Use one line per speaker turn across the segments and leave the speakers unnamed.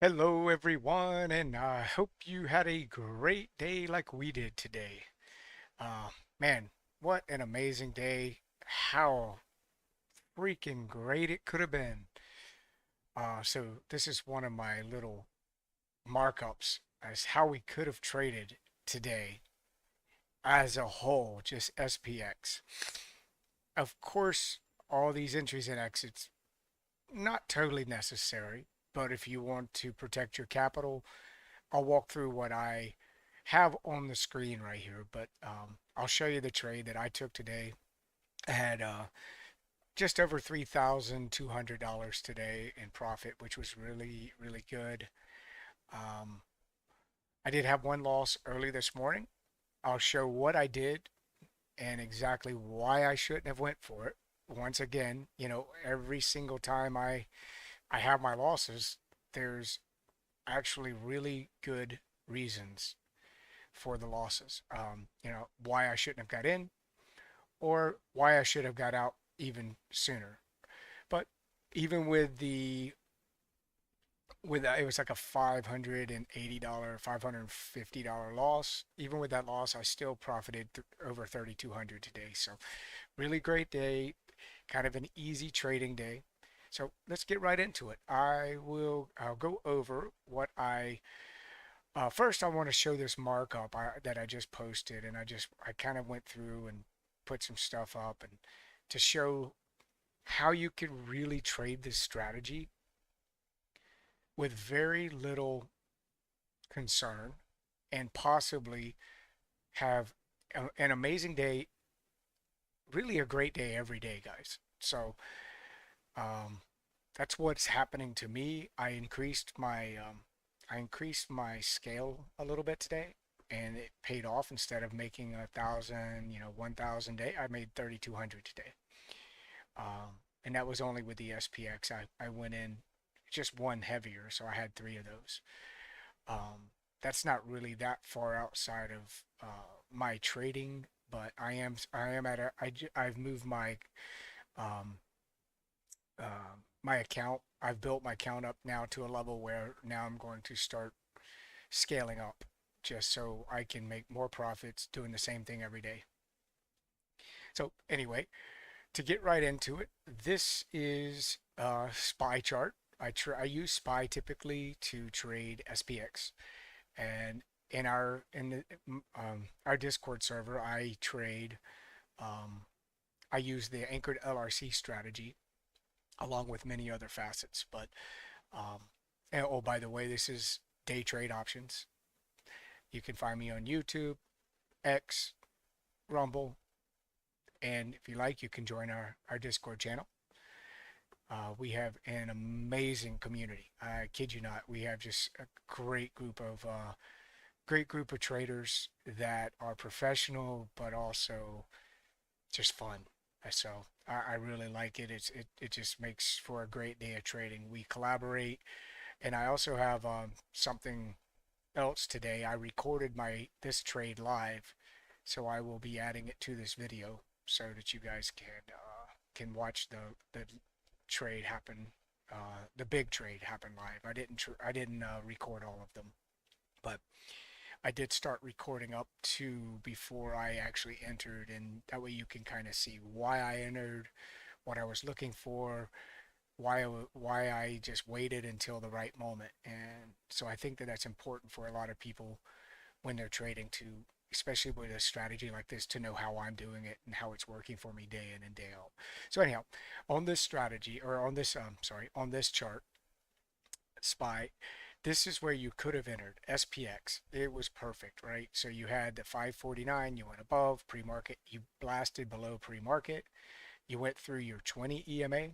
Hello, everyone, and I hope you had a great day like we did today. Uh, Man, what an amazing day. How freaking great it could have been. So, this is one of my little markups as how we could have traded today as a whole, just SPX. Of course, all these entries and exits, not totally necessary, but if you want to protect your capital, I'll walk through what I have on the screen right here, but I'll show you the trade that I took today. I had just over $3,200 today in profit, which was really, really good. Um, I did have one loss early this morning. I'll show what I did and exactly why I shouldn't have went for it. Once again, every single time I have my losses, there's actually really good reasons for the losses. Why I shouldn't have got in or why I should have got out even sooner. But even with it was like a $580, $550 loss. Even with that loss, I still profited over 3,200 today. So really great day, kind of an easy trading day. So let's get right into it. I'll go over what I first, I want to show this markup that I just posted, and I kind of went through and put some stuff up and to show how you can really trade this strategy with very little concern and possibly have an amazing day, really a great day every day, guys. So um, that's what's happening to me. I increased my scale a little bit today, and it paid off. Instead of making 1,000, 1,000 a day, I made 3,200 today. And that was only with the SPX. I went in just one heavier, so I had three of those. That's not really that far outside of my trading, but I am at I've moved um, my account. I've built my account up now to a level where now I'm going to start scaling up just so I can make more profits doing the same thing every day. So anyway, to get right into it, this is a SPY chart. I use SPY typically to trade SPX, and in our Discord server, um, I use the Anchored LRC strategy along with many other facets. But and, oh, by the way, this is day trade options. You can find me on YouTube, X, Rumble, and if you like, you can join our Discord channel. We have an amazing community. I kid you not. We have just a great group of traders that are professional, but also just fun. So I really like it. It just makes for a great day of trading. We collaborate, and I also have something else today. I recorded my this trade live, so I will be adding it to this video so that you guys can watch the trade happen, the big trade happen live. I didn't record all of them, but I did start recording up to before I actually entered, and that way you can kind of see why I entered, what I was looking for, why I just waited until the right moment. And so I think that that's important for a lot of people when they're trading to, especially with a strategy like this, to know how I'm doing it and how it's working for me day in and day out. So anyhow, on this strategy or on this on this chart, SPY, this is where you could have entered SPX. It was perfect, right? So you had the 549, you went above pre-market, you blasted below pre-market, you went through your 20 EMA,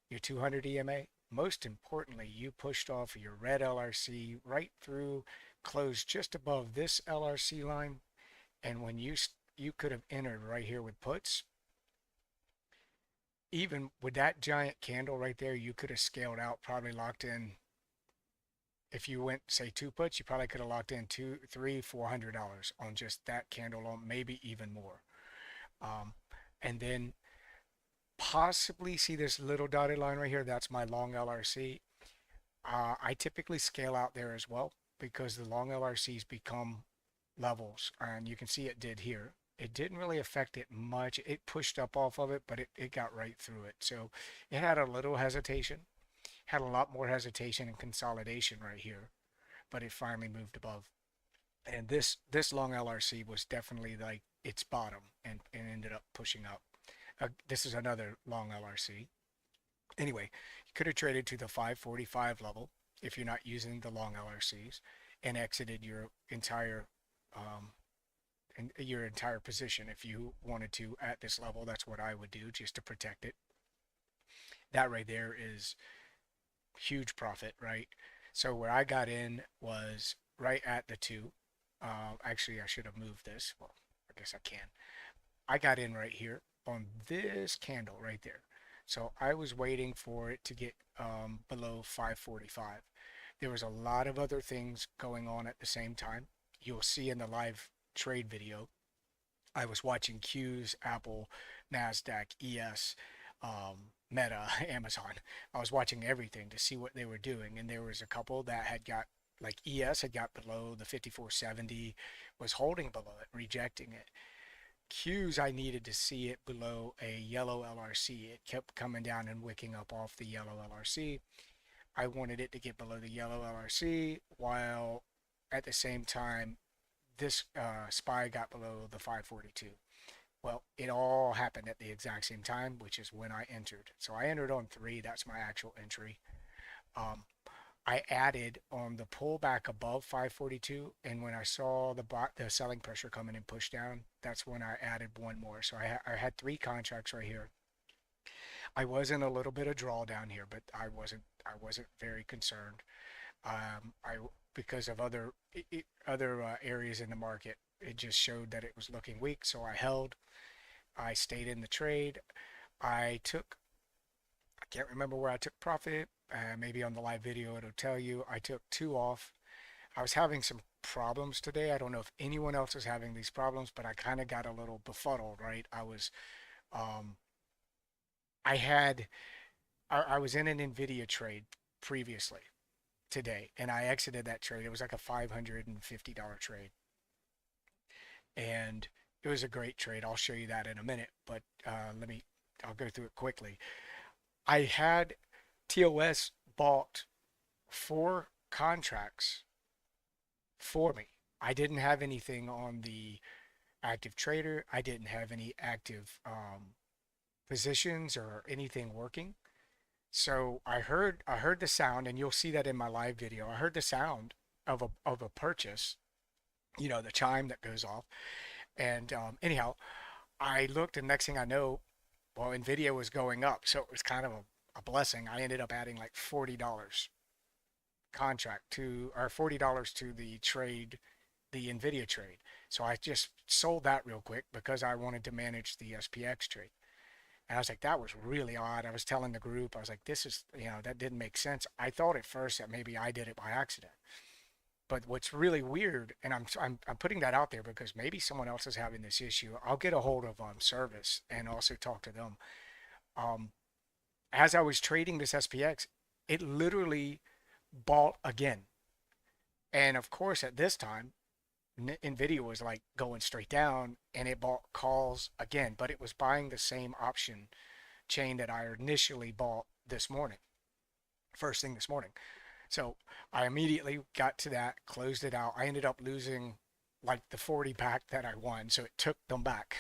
your 200 EMA. Most importantly, you pushed off your red LRC right through, closed just above this LRC line, and when you could have entered right here with puts, even with that giant candle right there, you could have scaled out, probably locked in. If you went, say, two puts, you probably could have locked in two, three, $400 on just that candle alone, maybe even more. Um, and then possibly see this little dotted line right here. That's my long LRC. I typically scale out there as well because the long LRCs become levels, and you can see it did here. It didn't really affect it much. It pushed up off of it, but it got right through it. So it had a little hesitation, had a lot more hesitation and consolidation right here, but it finally moved above. And this long LRC was definitely like its bottom and ended up pushing up. This is another long LRC. Anyway, you could have traded to the 545 level if you're not using the long LRCs and exited um, your entire position if you wanted to at this level. That's what I would do just to protect it. That right there is huge profit, right? So where I got in was right at the two. Actually, I should have moved this. Well, I guess I can. I got in right here on this candle right there. So I was waiting for it to get below 545. There was a lot of other things going on at the same time. You'll see in the live trade video, I was watching Q's, Apple, NASDAQ, ES, Meta, Amazon. I was watching everything to see what they were doing. And there was a couple that had got, like ES had got below the 5470, was holding below it, rejecting it. Q's, I needed to see it below a yellow LRC. It kept coming down and wicking up off the yellow LRC. I wanted it to get below the yellow LRC while at the same time this SPY got below the 542. Well, it all happened at the exact same time, which is when I entered. So I entered on 3. That's my actual entry. Um, I added on the pullback above 542, and when I saw the selling pressure coming and push down, that's when I added one more. So I had 3 contracts right here. I was in a little bit of drawdown here, but I wasn't very concerned. I because of other areas in the market, it just showed that it was looking weak. So I held. I stayed in the trade. I took. I can't remember where I took profit. Maybe on the live video it'll tell you. I took 2 off. I was having some problems today. I don't know if anyone else is having these problems, but I kind of got a little befuddled, right? Um, I had, I was in an Nvidia trade previously today, and I exited that trade. It was like a $550 trade, and it was a great trade. I'll show you that in a minute, but I'll go through it quickly. I had TOS bought 4 contracts for me. I didn't have anything on the active trader. I didn't have any active positions or anything working. So I heard the sound, and you'll see that in my live video. I heard the sound of a purchase, the chime that goes off. And anyhow, I looked, and next thing I know, well, Nvidia was going up, so it was kind of a blessing. I ended up adding like $40 contract to, or $40 to the trade, the Nvidia trade. So I just sold that real quick because I wanted to manage the SPX trade. And I was like, that was really odd. I was telling the group, I was like, this is, that didn't make sense. I thought at first that maybe I did it by accident. But what's really weird, and I'm putting that out there because maybe someone else is having this issue. I'll get a hold of service and also talk to them. Um, as I was trading this SPX, it literally bought again. And of course, at this time, Nvidia was like going straight down, and it bought calls again, but it was buying the same option chain that I initially bought this morning, first thing this morning. So I immediately got to that, closed it out. I ended up losing like the 40 pack that I won, so it took them back.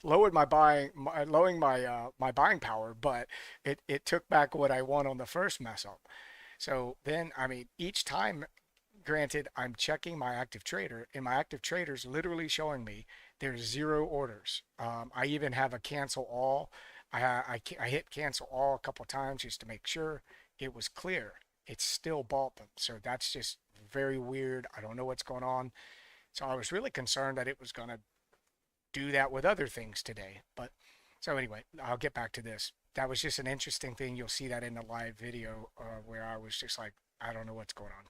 Lowered lowering my buying power, but it took back what I won on the first mess up. So then, I mean, each time, granted, I'm checking my active trader, and my active trader is literally showing me there's 0 orders. I even have a cancel all. I hit cancel all a couple times just to make sure it was clear. It's still bought them. So that's just very weird. I don't know what's going on. So I was really concerned that it was going to do that with other things today. But so anyway, I'll get back to this. That was just an interesting thing. You'll see that in the live video where I was just like, I don't know what's going on.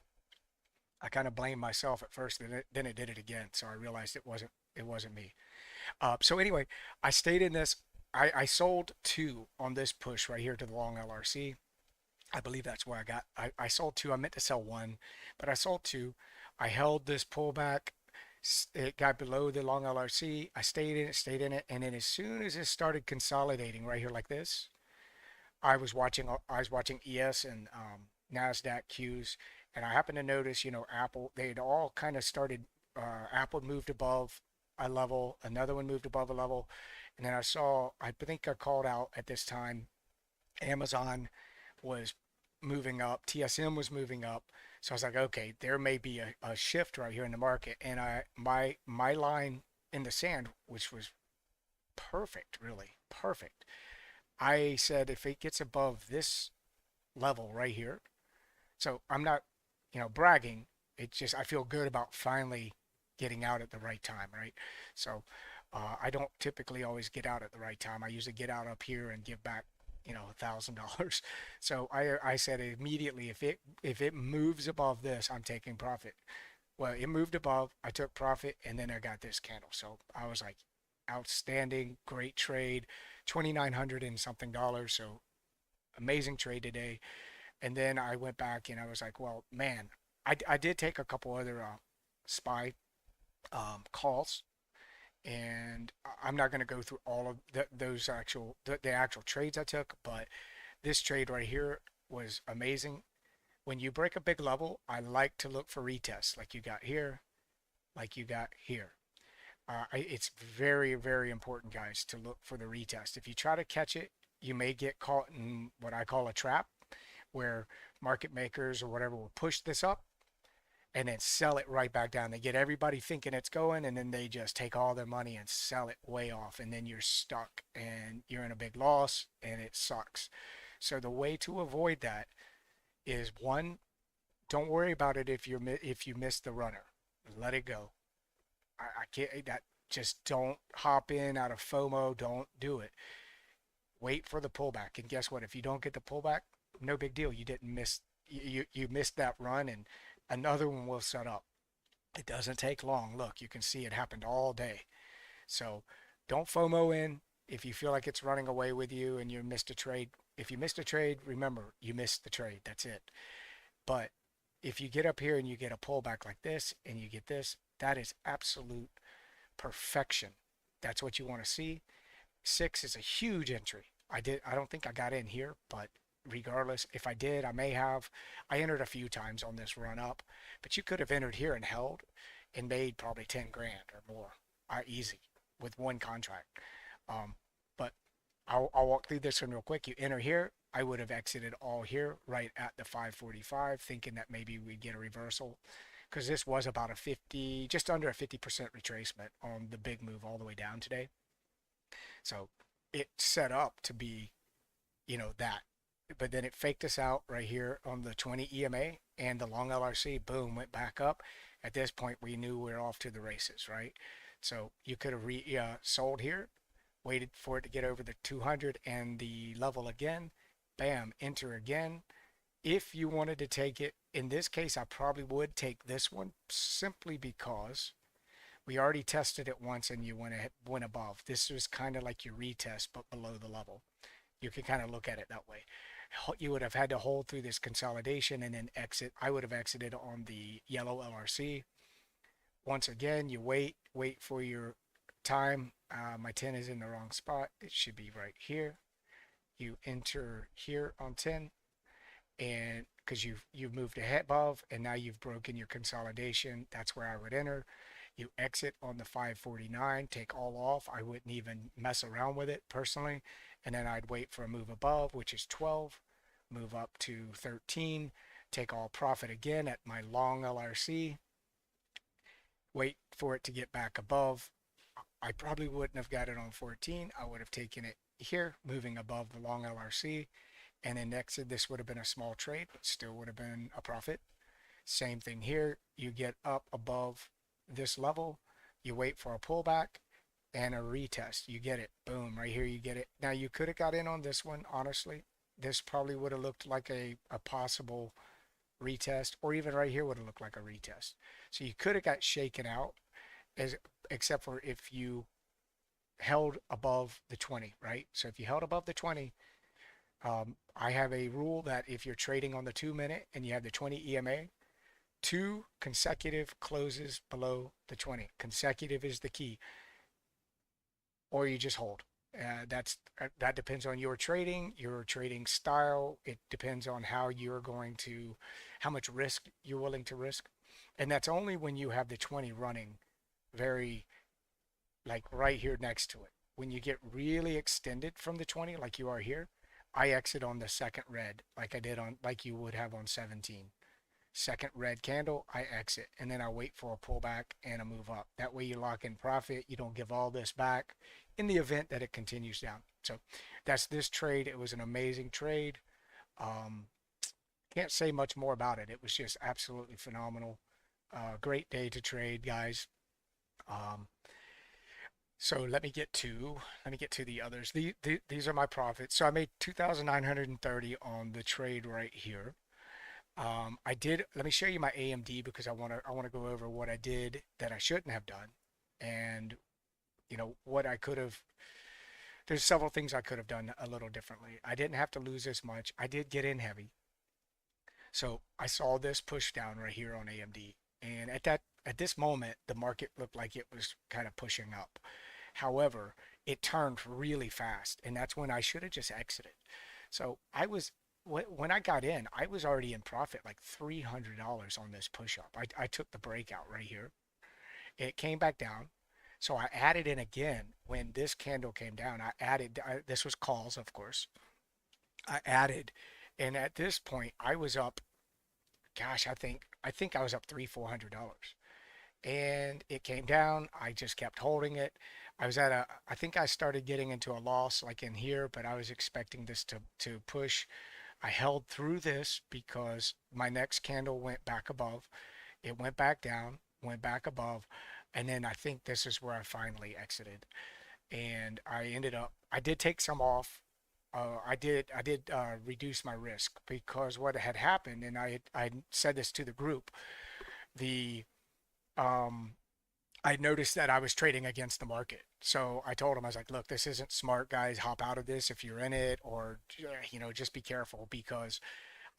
I kind of blamed myself at first, then it did it again. So I realized it wasn't me. So anyway, I stayed in this. I sold 2 on this push right here to the long LRC. I believe that's where I sold two. I meant to sell one, but I sold two. I held this pullback. It got below the long LRC. I stayed in it, and then as soon as it started consolidating right here like this, I was watching ES and Nasdaq Qs, and I happened to notice, Apple. They had all kind of started. Apple moved above a level, another one moved above a level, and then I saw. I think I called out at this time. Amazon was moving up, TSM was moving up. So I was like, okay, there may be a shift right here in the market. And my line in the sand, which was perfect, really perfect. I said if it gets above this level right here, so I'm not, bragging. It's just I feel good about finally getting out at the right time, right? So I don't typically always get out at the right time. I usually get out up here and give back, $1,000. So I said immediately if it moves above this, I'm taking profit. Well, it moved above, I took profit, and then I got this candle. So I was like, outstanding, great trade, 2,900 and something dollars. So amazing trade today. And then I went back and I was like, well, man, I did take a couple other SPY calls, and I'm not going to go through all of those the actual trades I took, but this trade right here was amazing. When you break a big level, I like to look for retests like you got here, like you got here. It's very, very important, guys, to look for the retest. If you try to catch it, you may get caught in what I call a trap, where market makers or whatever will push this up and then sell it right back down. They get everybody thinking it's going, and then they just take all their money and sell it way off, and then you're stuck and you're in a big loss, and it sucks. So the way to avoid that is, one, don't worry about it if you miss the runner. Let it go. I can't that just don't hop in out of FOMO. Don't do it. Wait for the pullback, and guess what? If you don't get the pullback, no big deal. You didn't miss you missed that run, and another one will set up. It doesn't take long. Look, you can see it happened all day. So don't FOMO in. If you feel like it's running away with you and you missed a trade, if you missed a trade, remember you missed the trade. That's it. But if you get up here and you get a pullback like this and you get this, that is absolute perfection. That's what you want to see. 6 is a huge entry. I don't think I got in here, but regardless, if I did, I entered a few times on this run up, but you could have entered here and held and made probably 10 grand or more. Easy with one contract. But I'll walk through this one real quick. You enter here, I would have exited all here right at the 545, thinking that maybe we'd get a reversal, because this was about just under a 50% retracement on the big move all the way down today. So it set up to be, that. But then it faked us out right here on the 20 EMA, and the long LRC, boom, went back up. At this point, we knew we were off to the races, right? So you could have sold here, waited for it to get over the 200 and the level again, bam, enter again. If you wanted to take it, in this case, I probably would take this one, simply because we already tested it once and you went above. This was kind of like your retest, but below the level. You can kind of look at it that way. You would have had to hold through this consolidation and then exit. I would have exited on the yellow LRC. Once again, you wait for your time. My 10 is in the wrong spot. It should be right here. You enter here on 10, and because you've moved ahead above, and now you've broken your consolidation. That's where I would enter. You exit on the 549, take all off. I wouldn't even mess around with it personally. And then I'd wait for a move above, which is 12, move up to 13, take all profit again at my long LRC, wait for it to get back above. I probably wouldn't have got it on 14. I would have taken it here, moving above the long LRC, and then exit. This would have been a small trade, but still would have been a profit. Same thing here. You get up above this level, you wait for a pullback and a retest. You get it. Boom, right here you get it. Now you could have got in on this one, honestly. This probably would have looked like a possible retest, or even right here would have looked like a retest. So you could have got shaken out, except for if you held above the 20, right? So if you held above the 20, I have a rule that if you're trading on the 2 minute and you have the 20 EMA, two consecutive closes below the 20. Consecutive is the key, or you just hold. That depends on your trading style. It depends on how much risk you're willing to risk, and that's only when you have the 20 running very like right here next to it. When you get really extended from the 20, like you are here, I exit on the second red, like you would have on 17. Second red candle, I exit, and then I wait for a pullback and a move up. That way you lock in profit. You don't give all this back in the event that it continues down. So that's this trade. It was an amazing trade. Um, can't say much more about it. It was just absolutely phenomenal. Great day to trade, guys. Um, so let me get to the others. These are my profits. So I made 2,930 on the trade right here. Let me show you my AMD because I want to go over what I did that I shouldn't have done, and what I could have. There's several things I could have done a little differently. I didn't have to lose this much. I did get in heavy. So I saw this push down right here on AMD. And at this moment, the market looked like it was kind of pushing up. However, it turned really fast, and that's when I should have just exited. So when I got in, I was already in profit like $300 on this push up. I took the breakout right here. It came back down. So I added in again when this candle came down. This was calls, of course. I added, and at this point, I was up. Gosh, I think I was up $400. And it came down. I just kept holding it. I think I started getting into a loss like in here, but I was expecting this to push. I held through this because my next candle went back above. It went back down, went back above, and then I think this is where I finally exited. And I did take some off. I did reduce my risk because what had happened, and I said this to the group, the um, I noticed that I was trading against the market. So I told him, I was like, look, this isn't smart, guys. Hop out of this if you're in it, or, just be careful because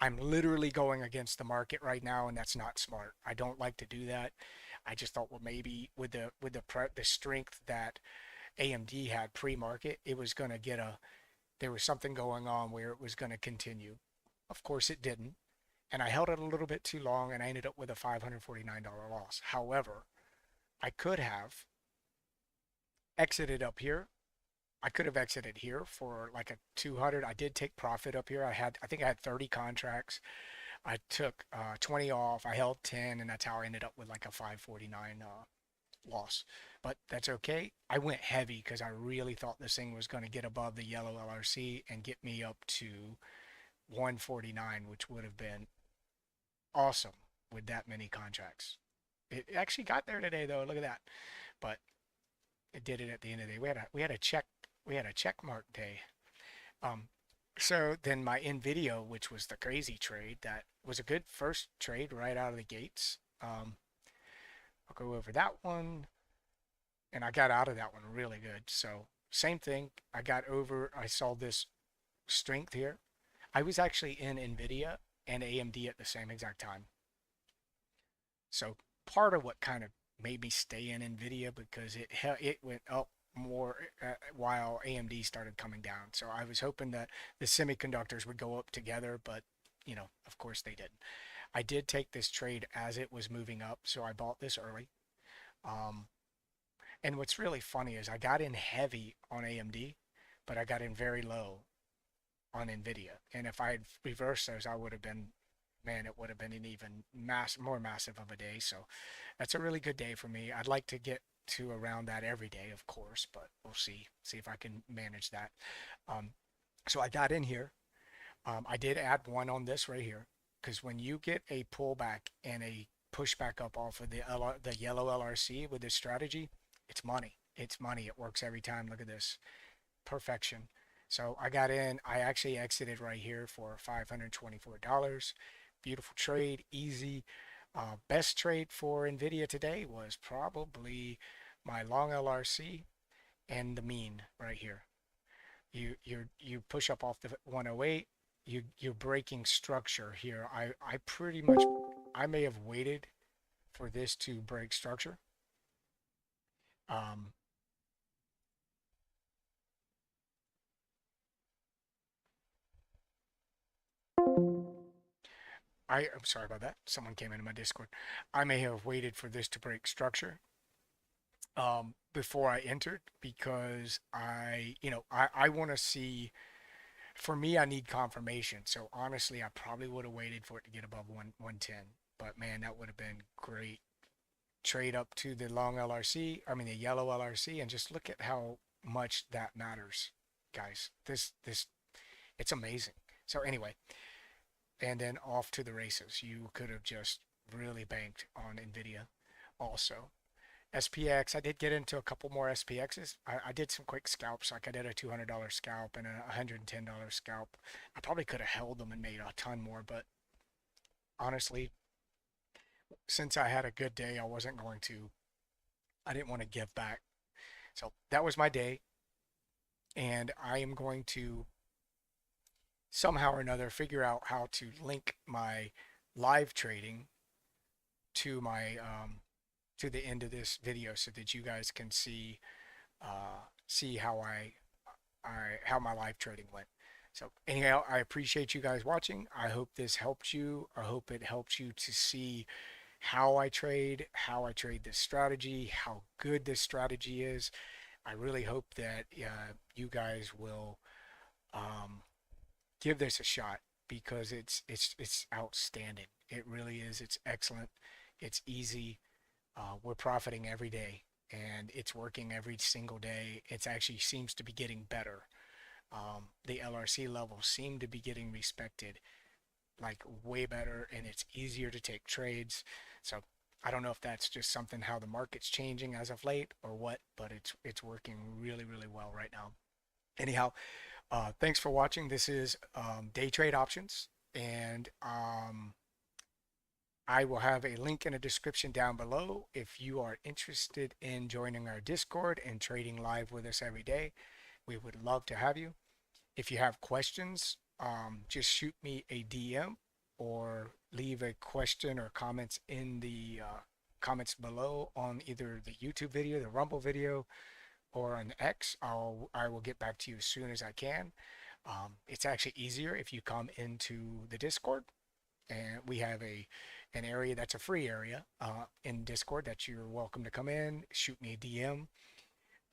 I'm literally going against the market right now, and that's not smart. I don't like to do that. I just thought, well, maybe with the strength that AMD had pre-market, it was going to there was something going on where it was going to continue. Of course, it didn't. And I held it a little bit too long, and I ended up with a $549 loss. However, I could have exited up here. I could have exited here for like a 200. I did take profit up here. I think I had 30 contracts. I took 20 off. I held 10, and that's how I ended up with like a 549 loss. But that's okay. I went heavy because I really thought this thing was going to get above the yellow LRC and get me up to 149, which would have been awesome with that many contracts. It actually got there today though. Look at that. But it did it at the end of the day. We had a check mark day. Um, so then my Nvidia, which was the crazy trade, that was a good first trade right out of the gates. I'll go over that one, and I got out of that one really good. So same thing. I saw this strength here. I was actually in Nvidia and AMD at the same exact time. So part of what kind of made me stay in Nvidia because it went up more while AMD started coming down. So I was hoping that the semiconductors would go up together, but of course they didn't. I did take this trade as it was moving up, so I bought this early. Um, and what's really funny is I got in heavy on AMD, but I got in very low on Nvidia. And if I had reversed those, I would have been, man, it would have been an even more massive of a day. So that's a really good day for me. I'd like to get to around that every day, of course, but we'll see if I can manage that. Um, so I got in here. I did add one on this right here because when you get a pullback and a pushback up off of the yellow LRC with this strategy, it's money. It's money. It works every time. Look at this. Perfection. So I got in. I actually exited right here for $524. Beautiful trade, easy. Best trade for Nvidia today was probably my long LRC and the mean right here. You push up off the 108. You're breaking structure here. I pretty much, I may have waited for this to break structure. Um, I'm sorry about that. Someone came into my Discord. I may have waited for this to break structure before I entered, because I want to see. For me, I need confirmation. So honestly, I probably would have waited for it to get above 110. But man, that would have been great. Trade up to the long LRC, I mean the yellow LRC, and just look at how much that matters, guys. This it's amazing. So anyway, and then off to the races. You could have just really banked on Nvidia. Also, SPX, I did get into a couple more SPXs. I did some quick scalps, like I did a $200 scalp and a $110 scalp. I probably could have held them and made a ton more, but honestly, since I had a good day, I didn't want to give back. So that was my day, and I am going to somehow or another figure out how to link my live trading to my to the end of this video so that you guys can see how how my live trading went. So anyhow, I appreciate you guys watching. I hope this helped you. I hope it helps you to see how I trade this strategy, how good this strategy is. I really hope that you guys will give this a shot, because it's outstanding. It really is. It's excellent. It's easy. We're profiting every day, and it's working every single day. It actually seems to be getting better. The LRC levels seem to be getting respected, like way better, and it's easier to take trades. So I don't know if that's just something how the market's changing as of late or what, but it's working really, really well right now. Anyhow, thanks for watching. This is day trade options, and I will have a link in the description down below if you are interested in joining our Discord and trading live with us every day. We would love to have you. If you have questions, just shoot me a DM or leave a question or comments in the comments below on either the YouTube video, the Rumble video, or on X. I will get back to you as soon as I can. It's actually easier if you come into the Discord, and we have an area that's a free area in Discord that you're welcome to come in, shoot me a DM.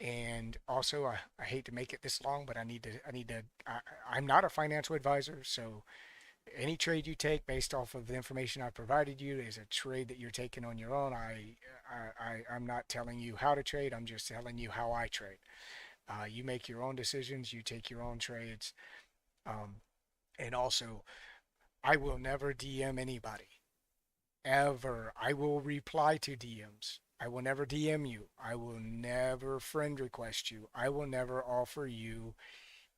And also, I hate to make it this long, but I'm not a financial advisor, so any trade you take based off of the information I provided you is a trade that you're taking on your own. I'm not telling you how to trade. I'm just telling you how I trade. You make your own decisions. You take your own trades. And also, I will never DM anybody, ever. I will reply to DMs. I will never DM you. I will never friend request you. I will never offer you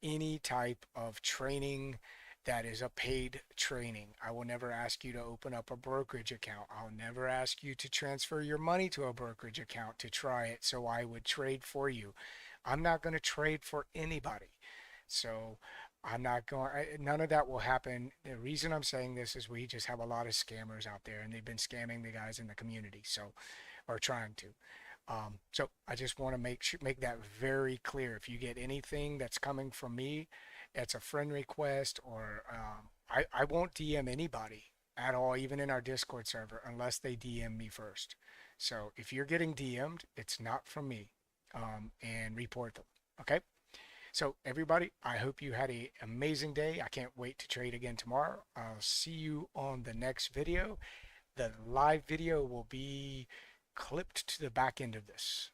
any type of training that is a paid training. I will never ask you to open up a brokerage account. I'll never ask you to transfer your money to a brokerage account to try it so I would trade for you. I'm not going to trade for anybody. So I'm not going, none of that will happen. The reason I'm saying this is we just have a lot of scammers out there, and they've been scamming the guys in the community, so, or trying to. So I just want to make that very clear. If you get anything that's coming from me, it's a friend request, or I won't DM anybody at all, even in our Discord server, unless they DM me first. So if you're getting DM'd, it's not from me, and report them. Okay. So everybody, I hope you had an amazing day. I can't wait to trade again tomorrow. I'll see you on the next video. The live video will be clipped to the back end of this.